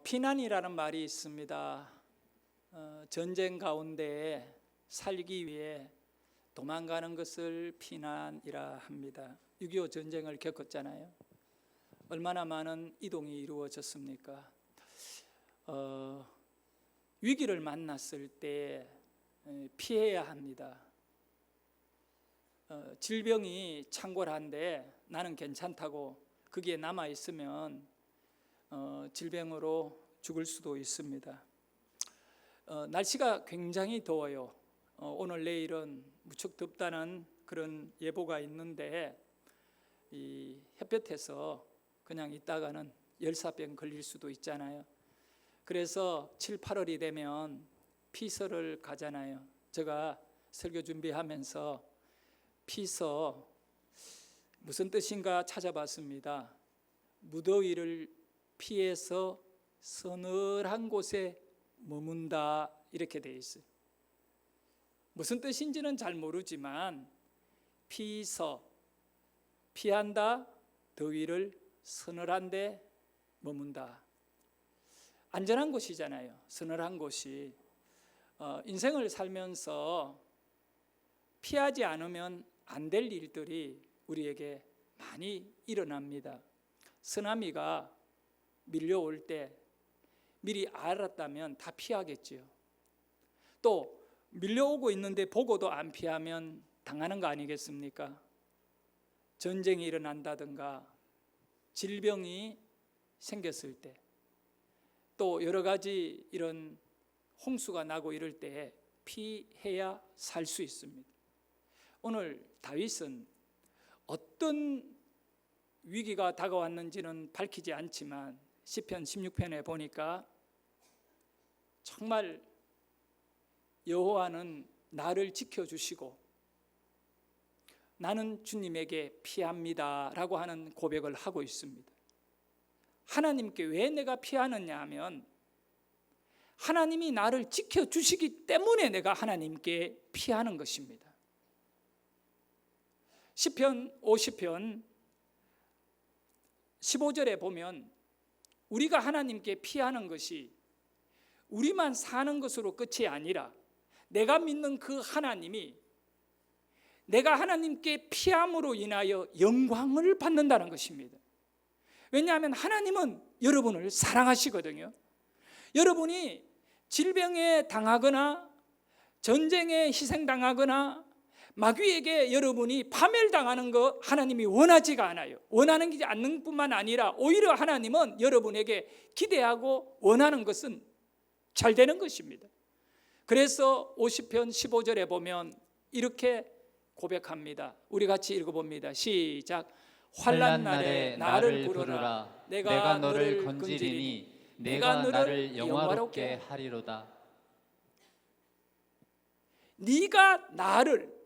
피난이라는 말이 있습니다. 전쟁 가운데 살기 위해 도망가는 것을 피난이라 합니다. 6.25 전쟁을 겪었잖아요. 얼마나 많은 이동이 이루어졌습니까? 위기를 만났을 때 피해야 합니다. 질병이 창궐한데 나는 괜찮다고 거기에 남아있으면 질병으로 죽을 수도 있습니다. 날씨가 굉장히 더워요. 오늘 내일은 무척 덥다는 그런 예보가 있는데 이 햇볕에서 그냥 있다가는 열사병 걸릴 수도 있잖아요. 그래서 7, 8월이 되면 피서를 가잖아요. 제가 설교 준비하면서 피서 무슨 뜻인가 찾아봤습니다. 무더위를 피해서 서늘한 곳에 머문다 이렇게 되어 있어요. 무슨 뜻인지는 잘 모르지만 피서, 피한다, 더위를 서늘한 데 머문다. 안전한 곳이잖아요. 서늘한 곳이. 인생을 살면서 피하지 않으면 안 될 일들이 우리에게 많이 일어납니다. 쓰나미가 밀려올 때 미리 알았다면 다 피하겠지요. 또 밀려오고 있는데 보고도 안 피하면 당하는 거 아니겠습니까? 전쟁이 일어난다든가 질병이 생겼을 때, 또 여러 가지 이런 홍수가 나고 이럴 때 피해야 살 수 있습니다. 오늘 다윗은 어떤 위기가 다가왔는지는 밝히지 않지만 시편 16편에 보니까 정말 여호와는 나를 지켜주시고 나는 주님에게 피합니다 라고 하는 고백을 하고 있습니다. 하나님께 왜 내가 피하느냐 하면 하나님이 나를 지켜주시기 때문에 내가 하나님께 피하는 것입니다. 시편 50편 15절에 보면 우리가 하나님께 피하는 것이 우리만 사는 것으로 끝이 아니라 내가 믿는 그 하나님이 내가 하나님께 피함으로 인하여 영광을 받는다는 것입니다. 왜냐하면 하나님은 여러분을 사랑하시거든요. 여러분이 질병에 당하거나 전쟁에 희생당하거나 마귀에게 여러분이 파멸당하는 거 하나님이 원하지가 않아요. 원하는 게 않는 뿐만 아니라 오히려 하나님은 여러분에게 기대하고 원하는 것은 잘 되는 것입니다. 그래서 50편 15절에 보면 이렇게 고백합니다. 우리 같이 읽어봅니다. 시작. 환난 날에 나를 부르라. 내가 너를 건지리니 내가 나를 영화롭게 하리로다. 네가 나를,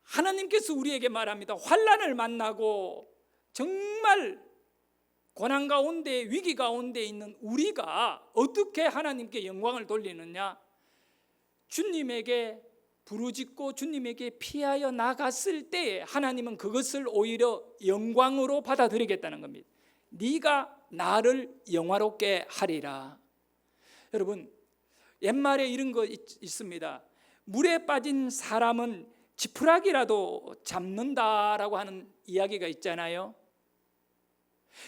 하나님께서 우리에게 말합니다. 환난을 만나고 정말 고난 가운데 위기 가운데 있는 우리가 어떻게 하나님께 영광을 돌리느냐? 주님에게 부르짖고 주님에게 피하여 나갔을 때에 하나님은 그것을 오히려 영광으로 받아들이겠다는 겁니다. 네가 나를 영화롭게 하리라. 여러분, 옛말에 이런 거 있습니다. 물에 빠진 사람은 지푸라기라도 잡는다라고 하는 이야기가 있잖아요.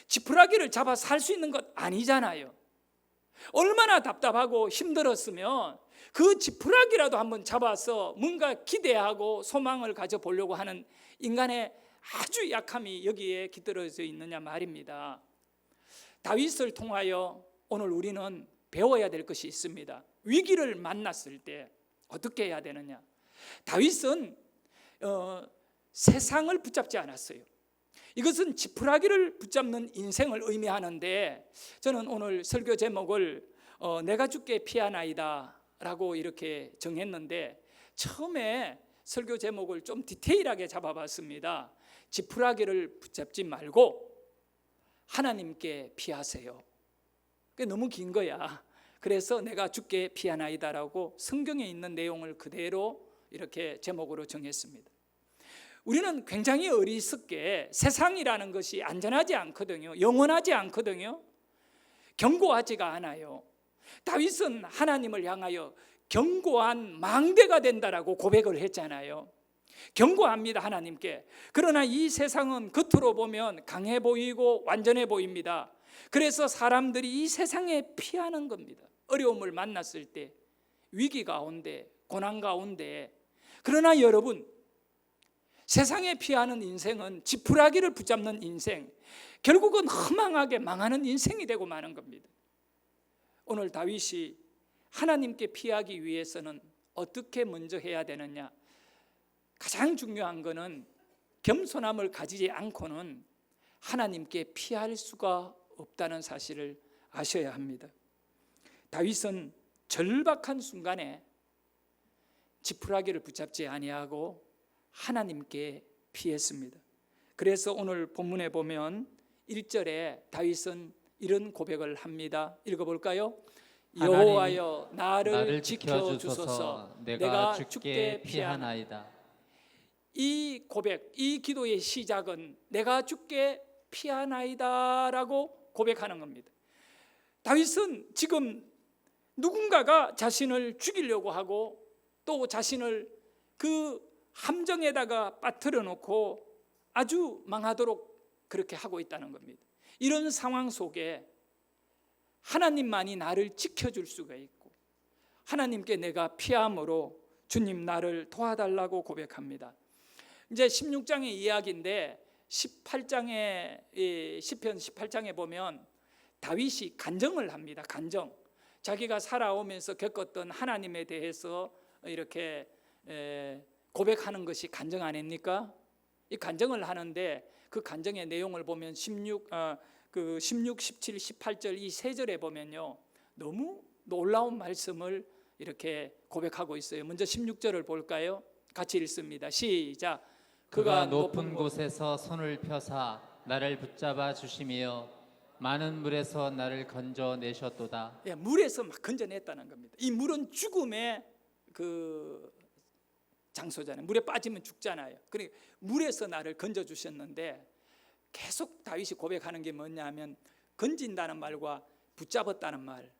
지푸라기를 잡아 살 수 있는 것 아니잖아요. 얼마나 답답하고 힘들었으면 그 지푸라기라도 한번 잡아서 뭔가 기대하고 소망을 가져보려고 하는 인간의 아주 약함이 여기에 깃들어져 있느냐 말입니다. 다윗을 통하여 오늘 우리는 배워야 될 것이 있습니다. 위기를 만났을 때 어떻게 해야 되느냐? 다윗은 세상을 붙잡지 않았어요. 이것은 지푸라기를 붙잡는 인생을 의미하는데 저는 오늘 설교 제목을 내가 주께 피하나이다 라고 이렇게 정했는데 처음에 설교 제목을 좀 디테일하게 잡아봤습니다. 지푸라기를 붙잡지 말고 하나님께 피하세요. 그게 너무 긴 거야. 그래서 내가 주께 피하나이다라고 성경에 있는 내용을 그대로 이렇게 제목으로 정했습니다. 우리는 굉장히 어리석게 세상이라는 것이 안전하지 않거든요. 영원하지 않거든요. 견고하지가 않아요. 다윗은 하나님을 향하여 견고한 망대가 된다라고 고백을 했잖아요. 견고합니다, 하나님께. 그러나 이 세상은 겉으로 보면 강해 보이고 완전해 보입니다. 그래서 사람들이 이 세상에 피하는 겁니다. 어려움을 만났을 때, 위기 가운데, 고난 가운데. 그러나 여러분, 세상에 피하는 인생은 지푸라기를 붙잡는 인생, 결국은 허망하게 망하는 인생이 되고 마는 겁니다. 오늘 다윗이 하나님께 피하기 위해서는 어떻게 먼저 해야 되느냐? 가장 중요한 것은 겸손함을 가지지 않고는 하나님께 피할 수가 없다는 사실을 아셔야 합니다. 다윗은 절박한 순간에 지푸라기를 붙잡지 아니하고 하나님께 피했습니다. 그래서 오늘 본문에 보면 1절에 다윗은 이런 고백을 합니다. 읽어볼까요? 여호와여 나를 지켜주소서. 내가 주께 피하나이다. 이 고백, 이 기도의 시작은 내가 주께 피하나이다라고 고백하는 겁니다. 다윗은 지금 누군가가 자신을 죽이려고 하고 또 자신을 그 함정에다가 빠뜨려 놓고 아주 망하도록 그렇게 하고 있다는 겁니다. 이런 상황 속에 하나님만이 나를 지켜줄 수가 있고 하나님께 내가 피함으로 주님 나를 도와달라고 고백합니다. 이제 16장의 이야기인데 18장에 시편 18장에 보면 다윗이 간정을 합니다. 간정. 자기가 살아오면서 겪었던 하나님에 대해서 이렇게 고백하는 것이 간정 아닙니까? 이 간정을 하는데 그 간정의 내용을 보면 16, 17, 18절 이 세 절에 보면요 너무 놀라운 말씀을 이렇게 고백하고 있어요. 먼저 16절을 볼까요? 같이 읽습니다. 시작. 그가 높은 곳에서 손을 펴사 나를 붙잡아 주시며 많은 물에서 나를 건져내셨도다. 예, 물에서 막 건져냈다는 겁니다. 이 물은 죽음의 그 장소잖아요. 물에 빠지면 죽잖아요. 그러니까 물에서 나를 건져주셨는데 계속 다윗이 고백하는 게 뭐냐면 건진다는 말과 붙잡았다는 말,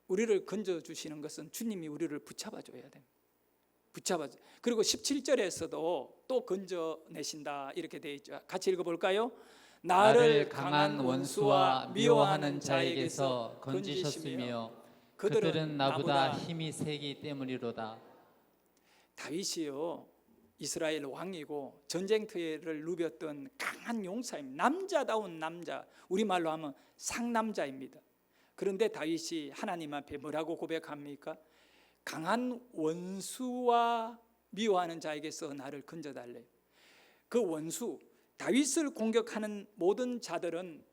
우리를 건져주시는 것은 주님이 우리를 붙잡아줘야 됩니다. 붙잡아줘. 그리고 17절에서도 또 건져내신다 이렇게 되어 있죠. 같이 읽어볼까요? 나를 강한 원수와 미워하는 자에게서 건지셨으며 그들은 나보다 힘이 세기 때문이로다. 다윗이요 이스라엘 왕이고 전쟁터를 누볐던 강한 용사입니다. 남자다운 남자, 우리말로 하면 상남자입니다. 그런데 다윗이 하나님 앞에 뭐라고 고백합니까? 강한 원수와 미워하는 자에게서 나를 건져달래. 그 원수, 다윗을 공격하는 모든 자들은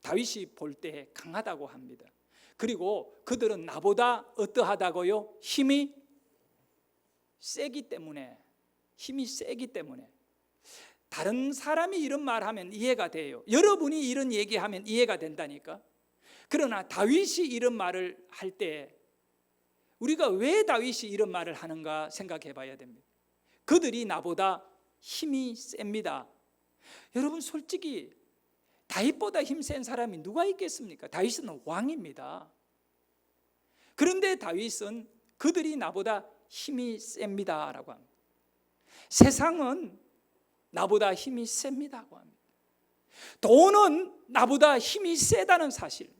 다윗이 볼 때 강하다고 합니다. 그리고 그들은 나보다 어떠하다고요? 힘이 세기 때문에, 힘이 세기 때문에. 다른 사람이 이런 말하면 이해가 돼요. 여러분이 이런 얘기하면 이해가 된다니까. 그러나 다윗이 이런 말을 할 때 우리가 왜 다윗이 이런 말을 하는가 생각해 봐야 됩니다. 그들이 나보다 힘이 셉니다. 여러분 솔직히 다윗보다 힘센 사람이 누가 있겠습니까? 다윗은 왕입니다. 그런데 다윗은 그들이 나보다 힘이 셉니다 라고 합니다. 세상은 나보다 힘이 셉니다고 합니다. 돈은 나보다 힘이 세다는 사실,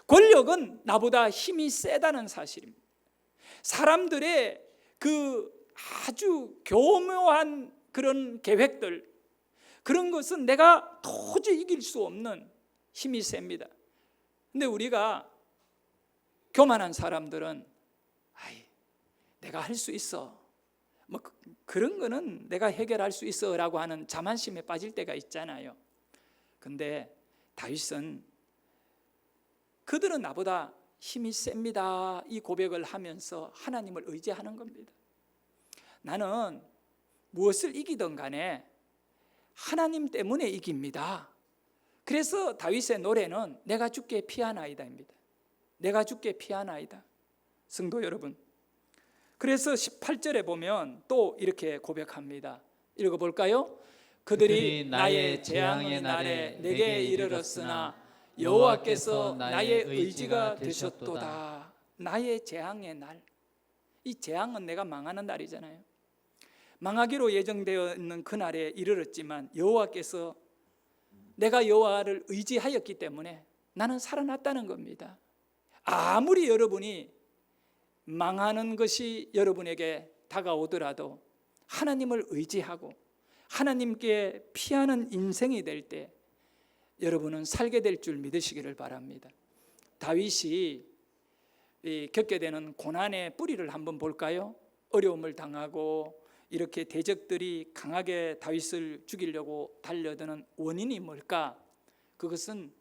권력은 나보다 힘이 세다는 사실입니다. 사람들의 그 아주 교묘한 그런 계획들, 그런 것은 내가 도저히 이길 수 없는 힘이 셉니다. 근데 우리가 교만한 사람들은 내가 할 수 있어, 뭐 그런 거는 내가 해결할 수 있어 라고 하는 자만심에 빠질 때가 있잖아요. 근데 다윗은 그들은 나보다 힘이 셉니다 이 고백을 하면서 하나님을 의지하는 겁니다. 나는 무엇을 이기든 간에 하나님 때문에 이깁니다. 그래서 다윗의 노래는 내가 주께 피하나이다입니다. 내가 주께 피하나이다. 성도 여러분, 그래서 18절에 보면 또 이렇게 고백합니다. 읽어볼까요? 그들이 나의 재앙의 날에 내게 이르렀으나 여호와께서 나의 의지가 되셨도다. 나의 재앙의 날. 이 재앙은 내가 망하는 날이잖아요. 망하기로 예정되어 있는 그날에 이르렀지만 여호와께서 내가 여호와를 의지하였기 때문에 나는 살아났다는 겁니다. 아무리 여러분이 망하는 것이 여러분에게 다가오더라도 하나님을 의지하고 하나님께 피하는 인생이 될 때 여러분은 살게 될 줄 믿으시기를 바랍니다. 다윗이 겪게 되는 고난의 뿌리를 한번 볼까요? 어려움을 당하고 이렇게 대적들이 강하게 다윗을 죽이려고 달려드는 원인이 뭘까? 그것은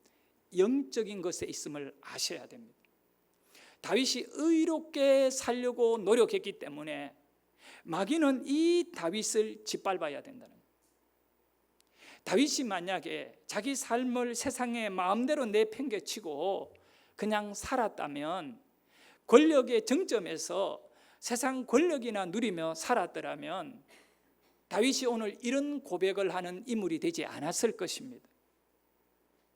영적인 것에 있음을 아셔야 됩니다. 다윗이 의롭게 살려고 노력했기 때문에 마귀는 이 다윗을 짓밟아야 된다는 거예요. 다윗이 만약에 자기 삶을 세상에 마음대로 내팽개치고 그냥 살았다면, 권력의 정점에서 세상 권력이나 누리며 살았더라면 다윗이 오늘 이런 고백을 하는 인물이 되지 않았을 것입니다.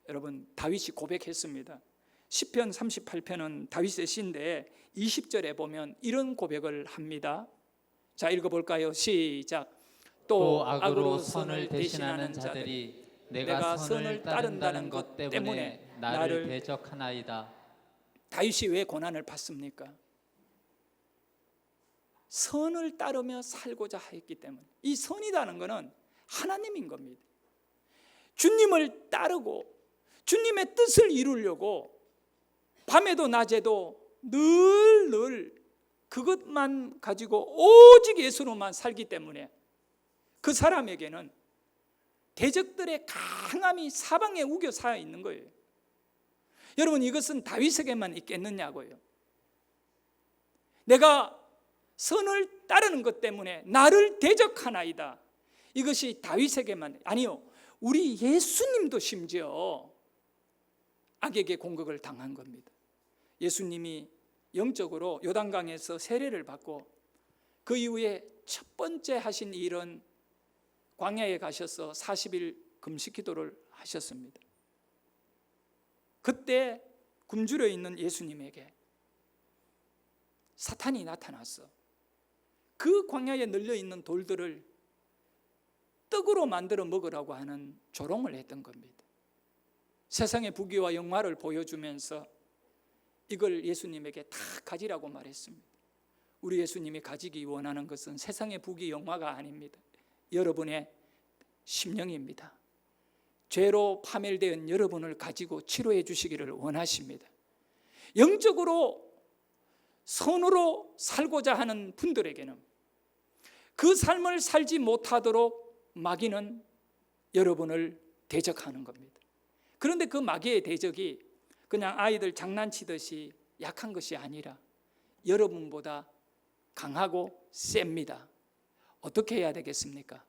여러분, 다윗이 고백했습니다. 시편 38편은 다윗의 시인데 20절에 보면 이런 고백을 합니다. 자, 읽어볼까요? 시작. 또 악으로 선을 대신하는 자들이 내가 선을 따른다는 것 때문에 나를 대적하나이다. 다윗이 왜 고난을 받습니까? 선을 따르며 살고자 했기 때문에. 이 선이라는 것은 하나님인 겁니다. 주님을 따르고 주님의 뜻을 이루려고 밤에도 낮에도 늘 그것만 가지고 오직 예수로만 살기 때문에 그 사람에게는 대적들의 강함이 사방에 우겨싸여 있는 거예요. 여러분, 이것은 다윗에게만 있겠느냐고요. 내가 선을 따르는 것 때문에 나를 대적하나이다. 이것이 다윗에게만, 아니요, 우리 예수님도 심지어 악에게 공격을 당한 겁니다. 예수님이 영적으로 요단강에서 세례를 받고 그 이후에 첫 번째 하신 일은 광야에 가셔서 40일 금식 기도를 하셨습니다. 그때 굶주려 있는 예수님에게 사탄이 나타났어. 그 광야에 널려 있는 돌들을 떡으로 만들어 먹으라고 하는 조롱을 했던 겁니다. 세상의 부귀와 영화를 보여주면서 이걸 예수님에게 다 가지라고 말했습니다. 우리 예수님이 가지기 원하는 것은 세상의 부귀 영화가 아닙니다. 여러분의 심령입니다. 죄로 파멸된 여러분을 가지고 치료해 주시기를 원하십니다. 영적으로 선으로 살고자 하는 분들에게는 그 삶을 살지 못하도록 마귀는 여러분을 대적하는 겁니다. 그런데 그 마귀의 대적이 그냥 아이들 장난치듯이 약한 것이 아니라 여러분보다 강하고 셉니다. 어떻게 해야 되겠습니까?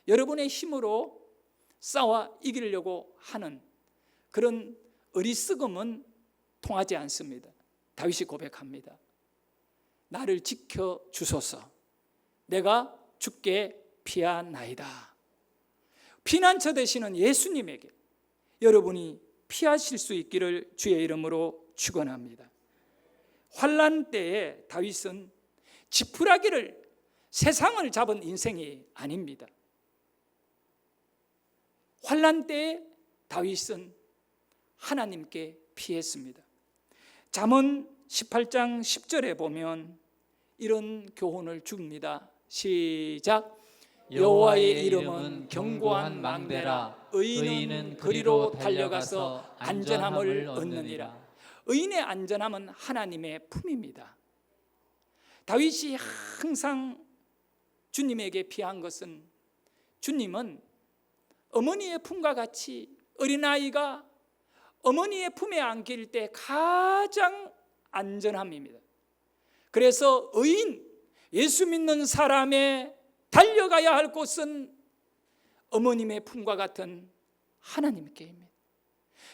여러분의 힘으로 싸워 이기려고 하는 그런 어리석음은 통하지 않습니다. 다윗이 고백합니다. 나를 지켜 주소서. 내가 주께 피하나이다. 피난처 되시는 예수님에게 여러분이 피하실 수 있기를 주의 이름으로 축원합니다. 환난 때에 다윗은 지푸라기를, 세상을 잡은 인생이 아닙니다. 환난 때에 다윗은 하나님께 피했습니다. 잠언 18장 10절에 보면 이런 교훈을 줍니다. 시작. 여호와의 이름은 견고한 망대라. 의인은 그리로 달려가서 안전함을 얻느니라. 의인의 안전함은 하나님의 품입니다. 다윗이 항상 주님에게 피한 것은, 주님은 어머니의 품과 같이 어린아이가 어머니의 품에 안길 때 가장 안전함입니다. 그래서 의인, 예수 믿는 사람의 달려가야 할 곳은 어머님의 품과 같은 하나님께입니다.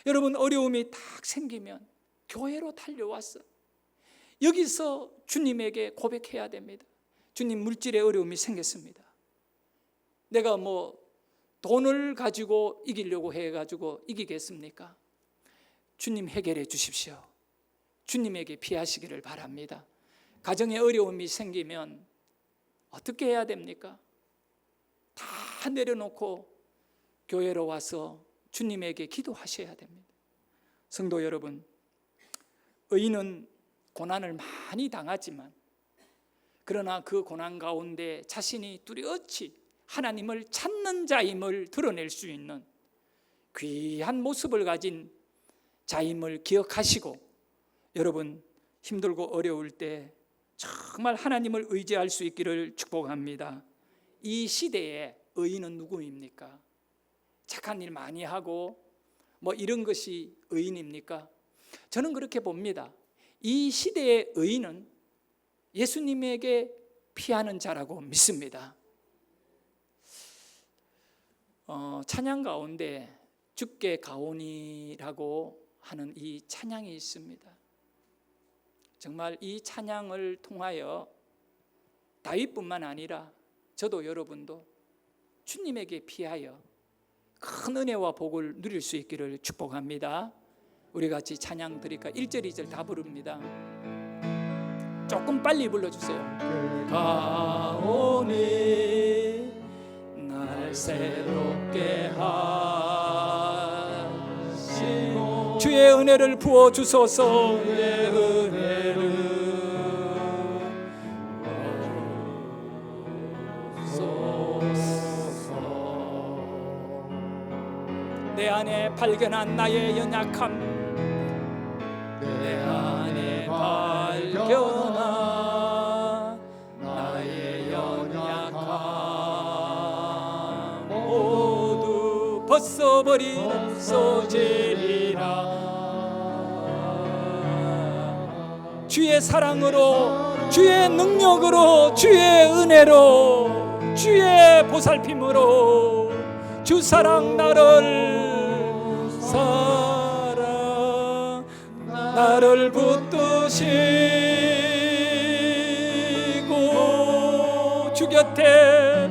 여러분, 어려움이 딱 생기면 교회로 달려왔어. 여기서 주님에게 고백해야 됩니다. 주님, 물질의 어려움이 생겼습니다. 내가 돈을 가지고 이기려고 해가지고 이기겠습니까? 주님 해결해 주십시오. 주님에게 피하시기를 바랍니다. 가정에 어려움이 생기면 어떻게 해야 됩니까? 다 내려놓고 교회로 와서 주님에게 기도하셔야 됩니다. 성도 여러분, 의인은 고난을 많이 당하지만 그러나 그 고난 가운데 자신이 뚜렷이 하나님을 찾는 자임을 드러낼 수 있는 귀한 모습을 가진 자임을 기억하시고, 여러분 힘들고 어려울 때 정말 하나님을 의지할 수 있기를 축복합니다. 이 시대에 의인은 누구입니까? 착한 일 많이 하고 뭐 이런 것이 의인입니까? 저는 그렇게 봅니다. 이 시대의 의인은 예수님에게 피하는 자라고 믿습니다. 찬양 가운데 주께 가오니라고 하는 이 찬양이 있습니다. 정말 이 찬양을 통하여 다윗뿐만 아니라 저도 여러분도 주님에게 피하여 큰 은혜와 복을 누릴 수 있기를 축복합니다. 우리 같이 찬양 드릴까? 1절 2절 다 부릅니다. 조금 빨리 불러주세요. 가오니 날 새롭게 하시고 주의 은혜를 부어주소서. 주의 은혜를 내 안에 발견한 나의 연약함, 내 안에 발견한 나의 연약함 모두 벗어버리는 소재리라. 주의 사랑으로, 주의 능력으로, 주의 은혜로, 주의 보살핌으로 주 사랑 나를 붙드시고 주 곁에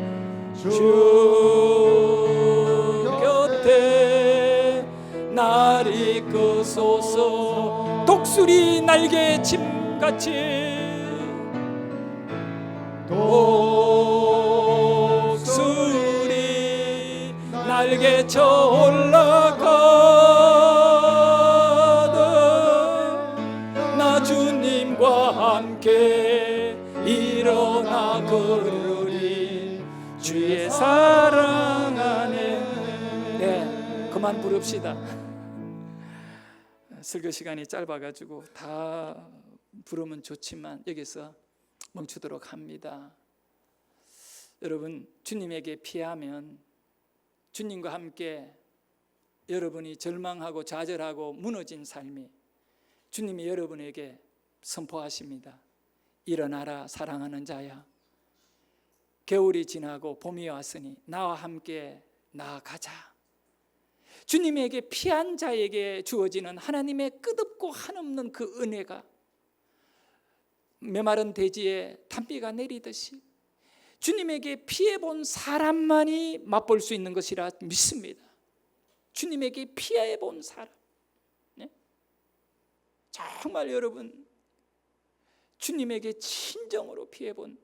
날 이끄소서. 독수리 날개 짐같이 독수리 날개쳐 올라가듯 나 주님과 함께 일어나 걸으리 주의 사랑 안에. 네, 그만 부릅시다. 설교 시간이 짧아가지고 다 부르면 좋지만 여기서 멈추도록 합니다. 여러분, 주님에게 피하면 주님과 함께 여러분이 절망하고 좌절하고 무너진 삶이 주님이 여러분에게 선포하십니다. 일어나라 사랑하는 자야, 겨울이 지나고 봄이 왔으니 나와 함께 나아가자. 주님에게 피한 자에게 주어지는 하나님의 끝없고 한없는 그 은혜가 메마른 대지에 단비가 내리듯이 주님에게 피해본 사람만이 맛볼 수 있는 것이라 믿습니다. 주님에게 피해본 사람, 네? 정말 여러분 주님에게 진정으로 피해본,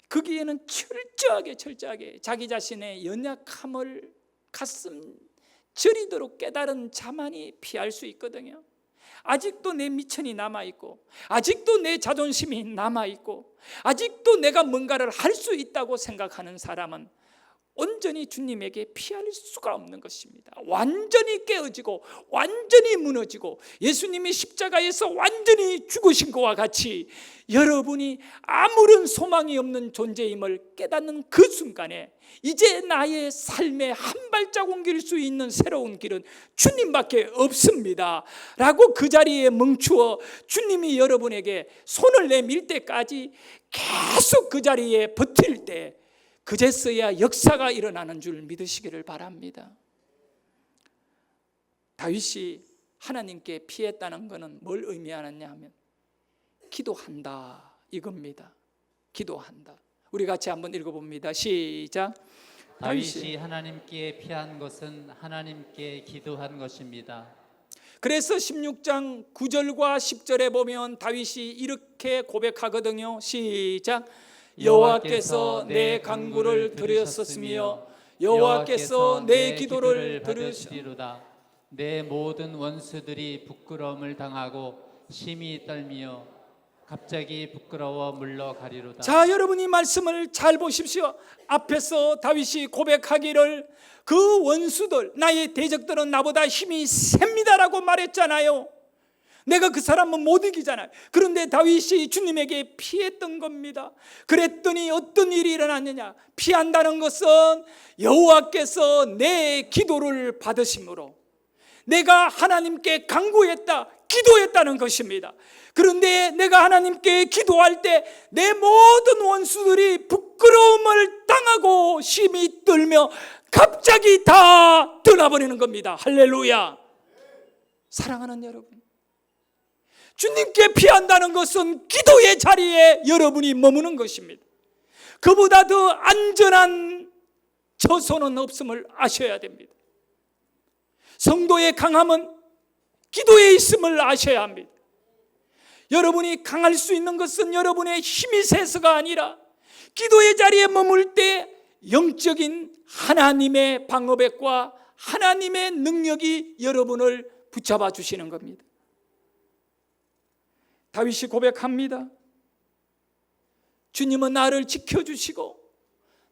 거기에는 철저하게 자기 자신의 연약함을 가슴 저리도록 깨달은 자만이 피할 수 있거든요. 아직도 내 미천이 남아있고, 아직도 내 자존심이 남아있고, 아직도 내가 뭔가를 할 수 있다고 생각하는 사람은 온전히 주님에게 피할 수가 없는 것입니다. 완전히 깨어지고 완전히 무너지고 예수님이 십자가에서 완전히 죽으신 것과 같이 여러분이 아무런 소망이 없는 존재임을 깨닫는 그 순간에 이제 나의 삶의 한 발자국 옮길 수 있는 새로운 길은 주님밖에 없습니다 라고 그 자리에 멈추어 주님이 여러분에게 손을 내밀 때까지 계속 그 자리에 버틸 때 그제서야 역사가 일어나는 줄 믿으시기를 바랍니다. 다윗이 하나님께 피했다는 것은 뭘 의미하느냐 하면 기도한다 이겁니다. 기도한다. 우리 같이 한번 읽어봅니다. 시작. 다윗이 하나님께 피한 것은 하나님께 기도한 것입니다. 그래서 16장 9절과 10절에 보면 다윗이 이렇게 고백하거든요. 시작. 여호와께서 내 간구를 들으셨으며 여호와께서 내 기도를 들으시리로다. 내 모든 원수들이 부끄러움을 당하고 심히 떨미어 갑자기 부끄러워 물러가리로다. 자, 여러분 이 말씀을 잘 보십시오. 앞에서 다윗이 고백하기를 그 원수들, 나의 대적들은 나보다 힘이 셉니다라고 말했잖아요. 내가 그 사람은 못 이기잖아요. 그런데 다윗이 주님에게 피했던 겁니다. 그랬더니 어떤 일이 일어났느냐? 피한다는 것은 여호와께서 내 기도를 받으심으로 내가 하나님께 간구했다, 기도했다는 것입니다. 그런데 내가 하나님께 기도할 때 내 모든 원수들이 부끄러움을 당하고 심히 떨며 갑자기 다 떠나버리는 겁니다. 할렐루야. 사랑하는 여러분, 주님께 피한다는 것은 기도의 자리에 여러분이 머무는 것입니다. 그보다 더 안전한 처소는 없음을 아셔야 됩니다. 성도의 강함은 기도에 있음을 아셔야 합니다. 여러분이 강할 수 있는 것은 여러분의 힘이 세서가 아니라 기도의 자리에 머물 때 영적인 하나님의 방어백과 하나님의 능력이 여러분을 붙잡아 주시는 겁니다. 다윗이 고백합니다. 주님은 나를 지켜주시고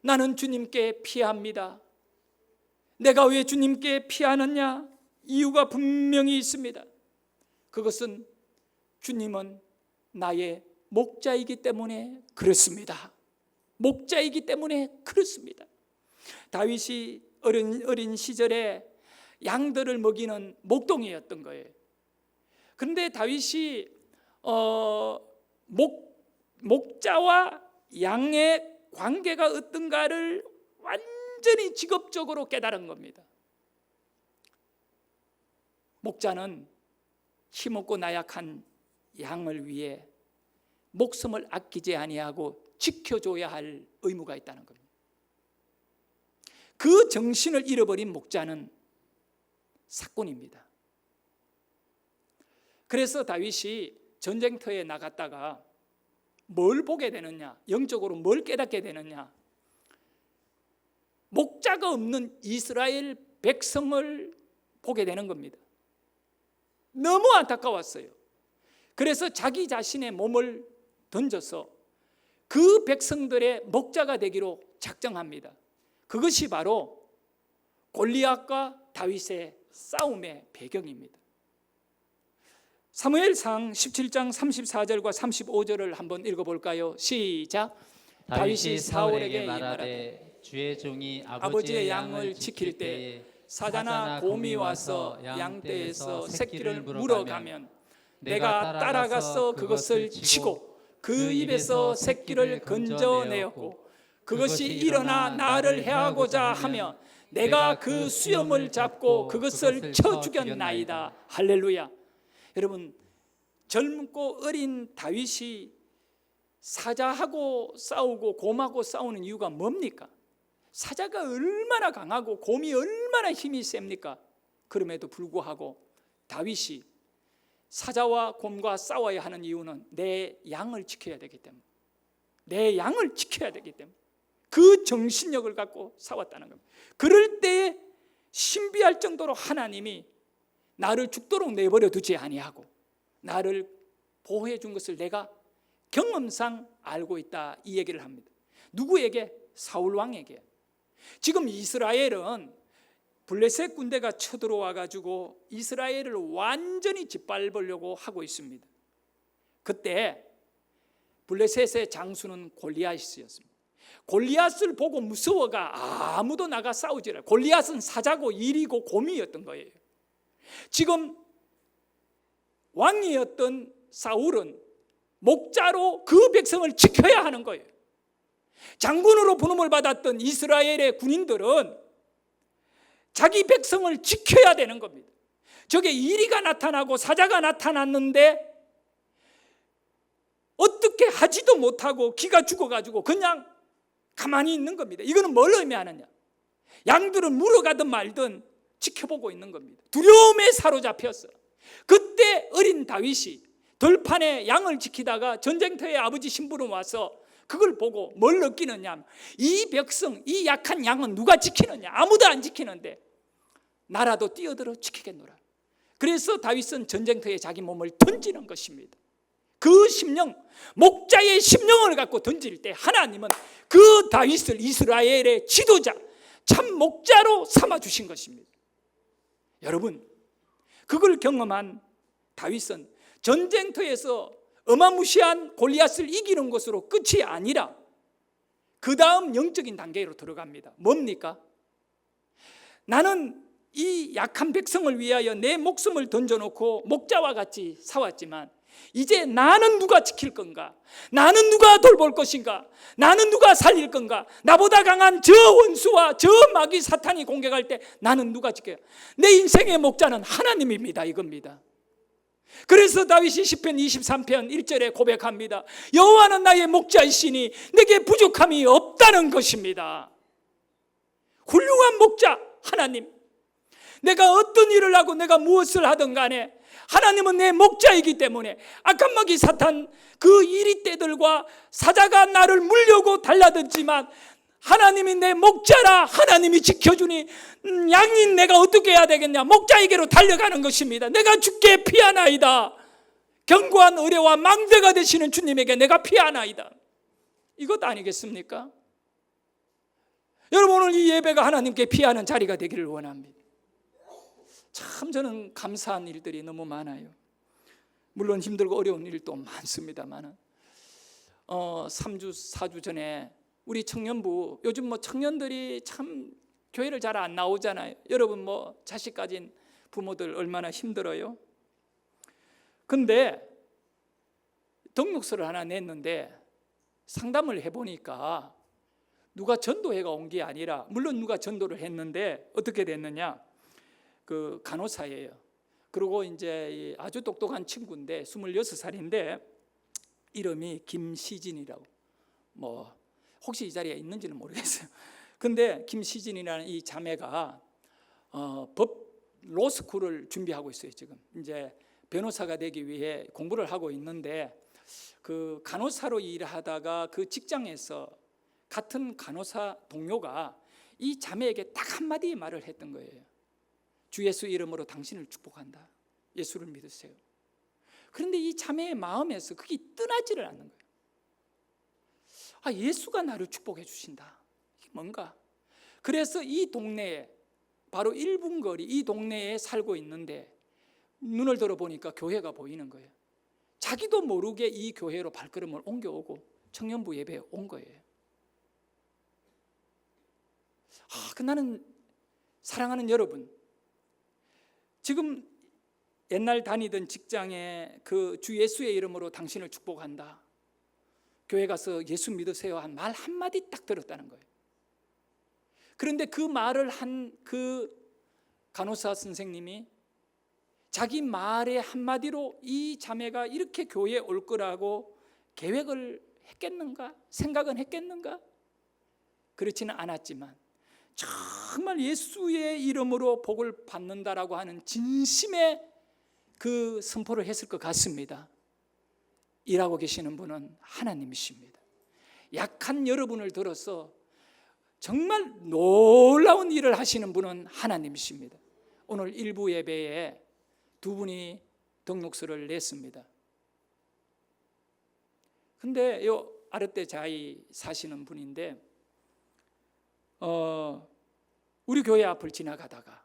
나는 주님께 피합니다. 내가 왜 주님께 피하느냐? 이유가 분명히 있습니다. 그것은 주님은 나의 목자이기 때문에 그렇습니다. 목자이기 때문에 그렇습니다. 다윗이 어린 시절에 양들을 먹이는 목동이었던 거예요. 그런데 다윗이 목자와 양의 관계가 어떤가를 완전히 직업적으로 깨달은 겁니다. 목자는 힘없고 나약한 양을 위해 목숨을 아끼지 아니하고 지켜줘야 할 의무가 있다는 겁니다. 그 정신을 잃어버린 목자는 사꾼입니다. 그래서 다윗이 전쟁터에 나갔다가 뭘 보게 되느냐? 영적으로 뭘 깨닫게 되느냐? 목자가 없는 이스라엘 백성을 보게 되는 겁니다. 너무 안타까웠어요. 그래서 자기 자신의 몸을 던져서 그 백성들의 목자가 되기로 작정합니다. 그것이 바로 골리앗과 다윗의 싸움의 배경입니다. 사무엘상 17장 34절과 35절을 한번 읽어볼까요? 시작. 다윗이 사울에게 말하되 주의 종이 아버지의 양을 지킬 때에 사자나 곰이 와서 양떼에서 새끼를 물어가면 내가 따라가서 그것을 치고 그 입에서 새끼를 건져내었고 그것이 일어나 나를 해하고자 하면 내가 그 수염을 잡고 그것을 쳐 죽였나이다. 할렐루야. 여러분, 젊고 어린 다윗이 사자하고 싸우고 곰하고 싸우는 이유가 뭡니까? 사자가 얼마나 강하고 곰이 얼마나 힘이 셉니까? 그럼에도 불구하고 다윗이 사자와 곰과 싸워야 하는 이유는 내 양을 지켜야 되기 때문에, 내 양을 지켜야 되기 때문에 그 정신력을 갖고 싸웠다는 겁니다. 그럴 때에 신비할 정도로 하나님이 나를 죽도록 내버려 두지 아니하고 나를 보호해 준 것을 내가 경험상 알고 있다, 이 얘기를 합니다. 누구에게? 사울 왕에게. 지금 이스라엘은 블레셋 군대가 쳐들어와 가지고 이스라엘을 완전히 짓밟으려고 하고 있습니다. 그때 블레셋의 장수는 골리앗이었습니다. 골리앗을 보고 무서워가 아무도 나가 싸우지 않아요. 골리앗은 사자고 일이고 곰이었던 거예요. 지금 왕이었던 사울은 목자로 그 백성을 지켜야 하는 거예요. 장군으로 부름을 받았던 이스라엘의 군인들은 자기 백성을 지켜야 되는 겁니다. 저게 이리가 나타나고 사자가 나타났는데 어떻게 하지도 못하고 기가 죽어가지고 그냥 가만히 있는 겁니다. 이거는 뭘 의미하느냐? 양들은 물어가든 말든 지켜보고 있는 겁니다. 두려움에 사로잡혔어. 그때 어린 다윗이 들판에 양을 지키다가 전쟁터에 아버지 심부름 와서 그걸 보고 뭘 느끼느냐, 이 백성, 이 약한 양은 누가 지키느냐, 아무도 안 지키는데 나라도 뛰어들어 지키겠노라. 그래서 다윗은 전쟁터에 자기 몸을 던지는 것입니다. 그 심령, 목자의 심령을 갖고 던질 때 하나님은 그 다윗을 이스라엘의 지도자, 참 목자로 삼아주신 것입니다. 여러분, 그걸 경험한 다윗은 전쟁터에서 어마무시한 골리앗을 이기는 것으로 끝이 아니라 그 다음 영적인 단계로 들어갑니다. 뭡니까? 나는 이 약한 백성을 위하여 내 목숨을 던져놓고 목자와 같이 싸웠지만 이제 나는 누가 지킬 건가? 나는 누가 돌볼 것인가? 나는 누가 살릴 건가? 나보다 강한 저 원수와 저 마귀 사탄이 공격할 때 나는 누가 지켜요? 내 인생의 목자는 하나님입니다. 이겁니다. 그래서 다윗이 시편 23편 1절에 고백합니다. 여호와는 나의 목자이시니 내게 부족함이 없다는 것입니다. 훌륭한 목자 하나님, 내가 어떤 일을 하고 내가 무엇을 하든 간에 하나님은 내 목자이기 때문에 악한 마귀 사탄 그 이리떼들과 사자가 나를 물려고 달라들지만 하나님이 내 목자라, 하나님이 지켜주니 양인 내가 어떻게 해야 되겠냐? 목자에게로 달려가는 것입니다. 내가 주께 피하나이다. 견고한 의뢰와 망대가 되시는 주님에게 내가 피하나이다. 이것 아니겠습니까? 여러분, 오늘 이 예배가 하나님께 피하는 자리가 되기를 원합니다. 참 저는 감사한 일들이 너무 많아요. 물론 힘들고 어려운 일도 많습니다만 3주 4주 전에 우리 청년부, 요즘 뭐 청년들이 참 교회를 잘 안 나오잖아요. 여러분 뭐 자식 가진 부모들 얼마나 힘들어요. 근데 등록서를 하나 냈는데 상담을 해보니까 누가 전도회가 온 게 아니라, 물론 누가 전도를 했는데 어떻게 됐느냐, 그 간호사예요. 그리고 이제 아주 똑똑한 친구인데 26살인데 이름이 김시진이라고, 뭐 혹시 이 자리에 있는지는 모르겠어요. 근데 김시진이라는 이 자매가 법 로스쿨을 준비하고 있어요. 지금 이제 변호사가 되기 위해 공부를 하고 있는데 그 간호사로 일하다가 그 직장에서 같은 간호사 동료가 이 자매에게 딱 한마디 말을 했던 거예요. 주 예수 이름으로 당신을 축복한다. 예수를 믿으세요. 그런데 이 자매의 마음에서 그게 떠나지를 않는 거예요. 아, 예수가 나를 축복해 주신다. 이게 뭔가? 그래서 이 동네에, 바로 1분 거리 이 동네에 살고 있는데 눈을 들어보니까 교회가 보이는 거예요. 자기도 모르게 이 교회로 발걸음을 옮겨오고 청년부 예배에 온 거예요. 나는 사랑하는 여러분, 지금 옛날 다니던 직장에 그 주 예수의 이름으로 당신을 축복한다, 교회 가서 예수 믿으세요 한 말 한마디 딱 들었다는 거예요. 그런데 그 말을 한 그 간호사 선생님이 자기 말의 한마디로 이 자매가 이렇게 교회에 올 거라고 계획을 했겠는가? 생각은 했겠는가? 그렇지는 않았지만 정말 예수의 이름으로 복을 받는다라고 하는 진심의 그 선포를 했을 것 같습니다. 일하고 계시는 분은 하나님이십니다. 약한 여러분을 들어서 정말 놀라운 일을 하시는 분은 하나님이십니다. 오늘 일부 예배에 두 분이 등록서를 냈습니다. 근데 요 아르떼자이 사시는 분인데 우리 교회 앞을 지나가다가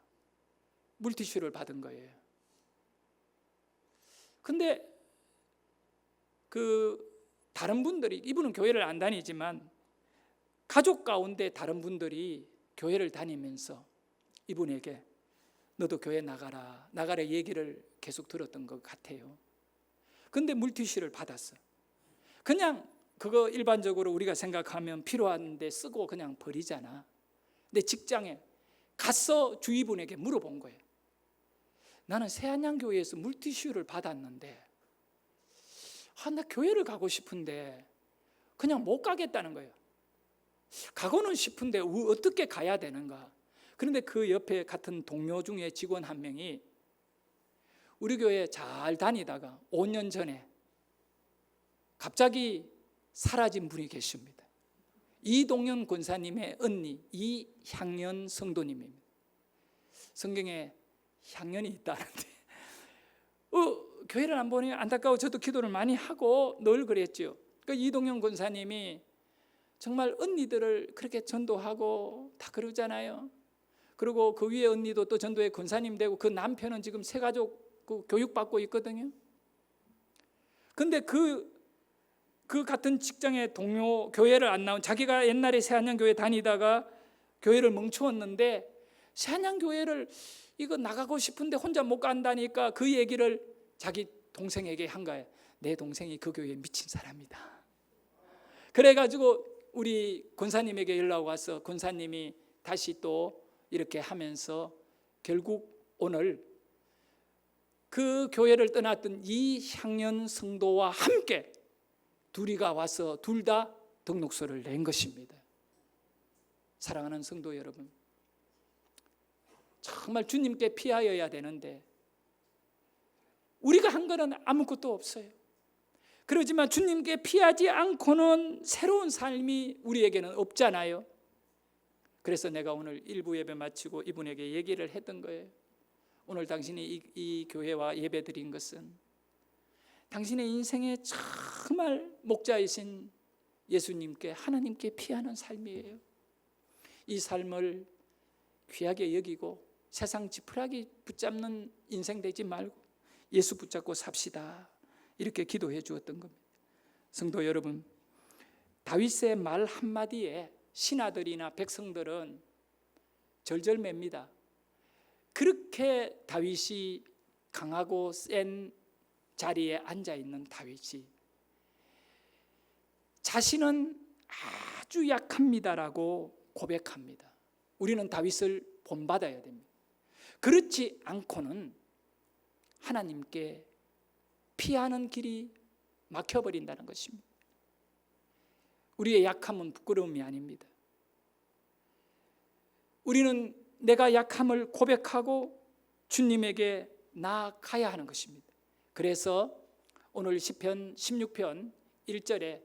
물티슈를 받은 거예요. 근데 그 다른 분들이, 이분은 교회를 안 다니지만 가족 가운데 다른 분들이 교회를 다니면서 이분에게 너도 교회 나가라 얘기를 계속 들었던 것 같아요. 근데 물티슈를 받았어. 그냥 그거 일반적으로 우리가 생각하면 필요한데 쓰고 그냥 버리잖아. 근데 직장에 가서 주위분에게 물어본 거예요. 나는 새안양교회에서 물티슈를 받았는데 나 교회를 가고 싶은데 그냥 못 가겠다는 거예요. 가고는 싶은데 어떻게 가야 되는가? 그런데 그 옆에 같은 동료 중에 직원 한 명이 우리 교회 잘 다니다가 5년 전에 갑자기 사라진 분이 계십니다. 이동현 권사님의 언니 이향연 성도님입니다. 성경에 향연이 있다는데 교회를 안 보니 안타까워 저도 기도를 많이 하고 늘 그랬죠. 그 이동현 권사님이 정말 언니들을 그렇게 전도하고 다 그러잖아요. 그리고 그 위에 언니도 또 전도의 권사님 되고 그 남편은 지금 세 가족 교육받고 있거든요. 근데 그 같은 직장의 동료, 교회를 안 나온, 자기가 옛날에 새한양교회 다니다가 교회를 멈추었는데 새한양교회를 이거 나가고 싶은데 혼자 못 간다니까 그 얘기를 자기 동생에게 한 거예요. 내 동생이 그 교회에 미친 사람이다. 그래가지고 우리 권사님에게 연락 와서 권사님이 다시 또 이렇게 하면서 결국 오늘 그 교회를 떠났던 이향연 성도와 함께 둘이가 와서 둘 다 등록서를 낸 것입니다. 사랑하는 성도 여러분, 정말 주님께 피하여야 되는데 우리가 한 거는 아무것도 없어요. 그러지만 주님께 피하지 않고는 새로운 삶이 우리에게는 없잖아요. 그래서 내가 오늘 1부 예배 마치고 이분에게 얘기를 했던 거예요. 오늘 당신이 이 교회와 예배 드린 것은 당신의 인생에 정말 목자이신 예수님께, 하나님께 피하는 삶이에요. 이 삶을 귀하게 여기고 세상 지푸라기 붙잡는 인생 되지 말고 예수 붙잡고 삽시다. 이렇게 기도해 주었던 겁니다. 성도 여러분, 다윗의 말 한마디에 신하들이나 백성들은 절절맵니다. 그렇게 다윗이 강하고 센 자리에 앉아있는 다윗이 자신은 아주 약합니다라고 고백합니다. 우리는 다윗을 본받아야 됩니다. 그렇지 않고는 하나님께 피하는 길이 막혀버린다는 것입니다. 우리의 약함은 부끄러움이 아닙니다. 우리는 내가 약함을 고백하고 주님에게 나아가야 하는 것입니다. 그래서 오늘 시편 16편 1절에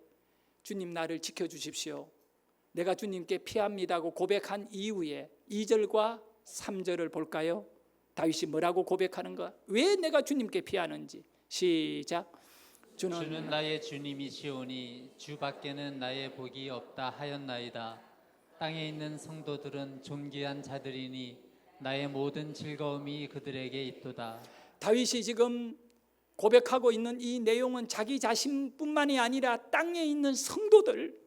주님 나를 지켜주십시오. 내가 주님께 피합니다고 고백한 이후에 2절과 3절을 볼까요? 다윗이 뭐라고 고백하는가? 왜 내가 주님께 피하는지. 시작. 주는 나의 주님이시오니 주밖에는 나의 복이 없다 하였나이다. 땅에 있는 성도들은 존귀한 자들이니 나의 모든 즐거움이 그들에게 있도다. 다윗이 지금 고백하고 있는 이 내용은 자기 자신뿐만이 아니라 땅에 있는 성도들,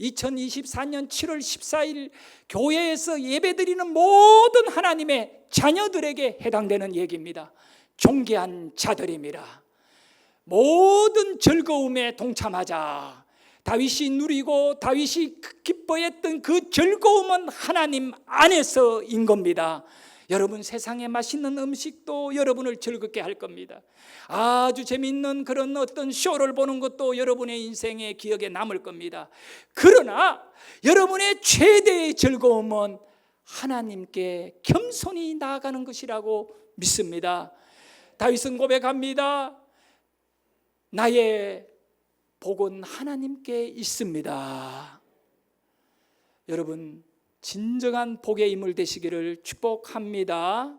2024년 7월 14일 교회에서 예배드리는 모든 하나님의 자녀들에게 해당되는 얘기입니다. 존귀한 자들입니다. 모든 즐거움에 동참하자. 다윗이 누리고 다윗이 기뻐했던 그 즐거움은 하나님 안에서인 겁니다. 여러분, 세상에 맛있는 음식도 여러분을 즐겁게 할 겁니다. 아주 재밌는 그런 어떤 쇼를 보는 것도 여러분의 인생의 기억에 남을 겁니다. 그러나 여러분의 최대의 즐거움은 하나님께 겸손히 나아가는 것이라고 믿습니다. 다윗은 고백합니다. 나의 복은 하나님께 있습니다. 여러분, 진정한 복의 인물 되시기를 축복합니다.